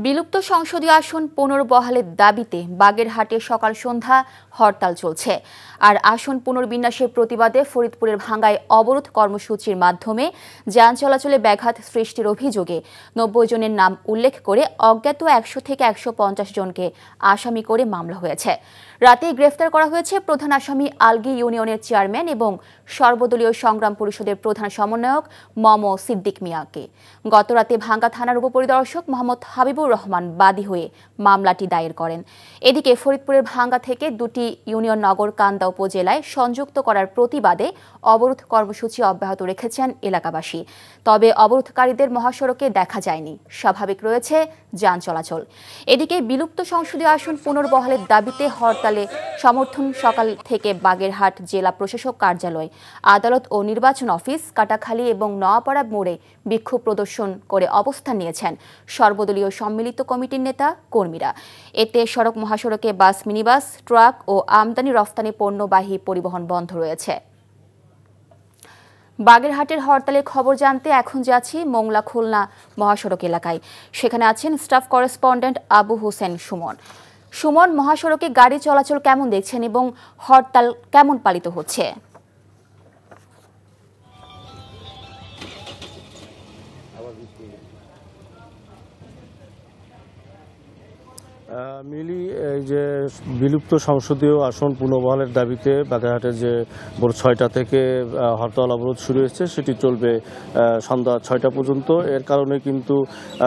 বিলুপ্ত সংসদীয় আসন পুনর্বহালের দাবিতে বাগেরহাটে সকাল সন্ধ্যা হরতাল চলছে। আর আসন পুনর্বিন্যাসের প্রতিবাদে ফরিদপুরের ভাঙ্গায় অবরোধ কর্মসূচির মাধ্যমে যান চলাচলে ব্যাঘাত সৃষ্টির অভিযোগে ৯০ জনের নাম উল্লেখ করে অজ্ঞাত ১০০ থেকে ১৫০ জনকে আসামি করে মামলা হয়েছে। রাতেই গ্রেফতার করা হয়েছে প্রধান আসামি আলগী ইউনিয়নের চেয়ারম্যান এবং সর্বদলীয় সংগ্রাম পরিষদের প্রধান সমন্বয়ক মম সিদ্দিক মিয়াকে। গতরাতে ভাঙ্গা থানার উপপরিদর্শক মোহাম্মদ হাবিবুর রহমান বাদী হয়ে মামলাটি দায়ের করেন। এদিকে ফরিদপুরের ভাঙ্গা থেকে দুটি ইউনিয়ন নগর কান্দা উপজেলায় সংযুক্ত করার প্রতিবাদে অবরোধ কর্মসূচি অব্যাহত রেখেছেন এলাকাবাসী। তবে অবরোধকারীদের মহাসড়কে দেখা যায়নি, স্বাভাবিক রয়েছে যান চলাচল। এদিকে বিলুপ্ত সংসদীয় আসন পুনর্বহালের দাবিতে হরতালে সমর্থন সকাল থেকে বাগেরহাট জেলা প্রশাসক কার্যালয়, আদালত ও নির্বাচন অফিস, কাটাখালী এবং নোয়াপাড়া মোড়ে বিক্ষোভ প্রদর্শন করে অবস্থান নিয়েছেন সর্বদলীয় সম্মিলিত কমিটির নেতা কর্মীরা। এতে সড়ক মহাসড়কে বাস, মিনিবাস, ট্রাক ও আমদানি রফতানি পণ্যবাহী পরিবহন বন্ধ রয়েছে। বাগেরহাটের হরতালের খবর জানতে এখন যাচ্ছি মোংলা খুলনা মহাসড়ক এলাকায়। সেখানে আছেন স্টাফ করেসপন্ডেন্ট আবু হোসেন সুমন। সুমন, মহাসড়কে গাড়ি চলাচল কেমন দেখছেন এবং হরতাল কেমন পালিত হচ্ছে? মিলি, এই যে বিলুপ্ত সংসদীয় আসন পুনর্বহালের দাবিতে বাগেরহাটের যে ভোর ৬টা থেকে হরতাল অবরোধ শুরু হয়েছে, সেটি চলবে সন্ধ্যা ৬টা পর্যন্ত। এর কারণে কিন্তু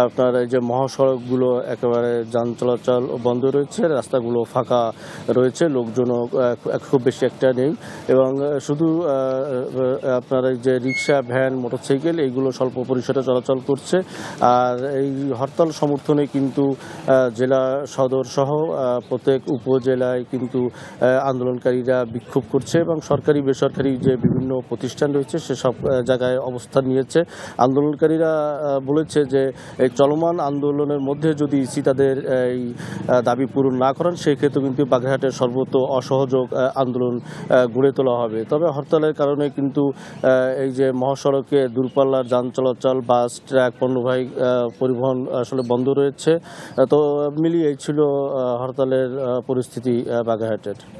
আপনার এই যে মহাসড়কগুলো একেবারে যান চলাচল বন্ধ রয়েছে, রাস্তাগুলো ফাঁকা রয়েছে, লোকজনও খুব বেশি একটা নেই এবং শুধু আপনার এই যে রিক্সা, ভ্যান, মোটরসাইকেল এইগুলো স্বল্প পরিসরে চলাচল করছে। আর এই হরতাল সমর্থনে কিন্তু জেলা সদর সহ প্রত্যেক উপজেলায় কিন্তু আন্দোলনকারীরা বিক্ষোভ করছে এবং সরকারি বেসরকারি যে বিভিন্ন প্রতিষ্ঠান রয়েছে সেসব জায়গায় অবস্থান নিয়েছে। আন্দোলনকারীরা বলেছে যে এই চলমান আন্দোলনের মধ্যে যদি ইসি তাদের এই দাবি পূরণ না করেন, সেই ক্ষেত্রে কিন্তু বাগেরহাটের সর্বত্র অসহযোগ আন্দোলন গড়ে তোলা হবে। তবে হরতালের কারণে কিন্তু এই যে মহাসড়কে দূরপাল্লার যান চলাচল, বাস, ট্রাক, পণ্যবাহী পরিবহন আসলে বন্ধ রয়েছে। তো মিলিয়ে ছিল হরতালের পরিস্থিতি বাগেরহাটের।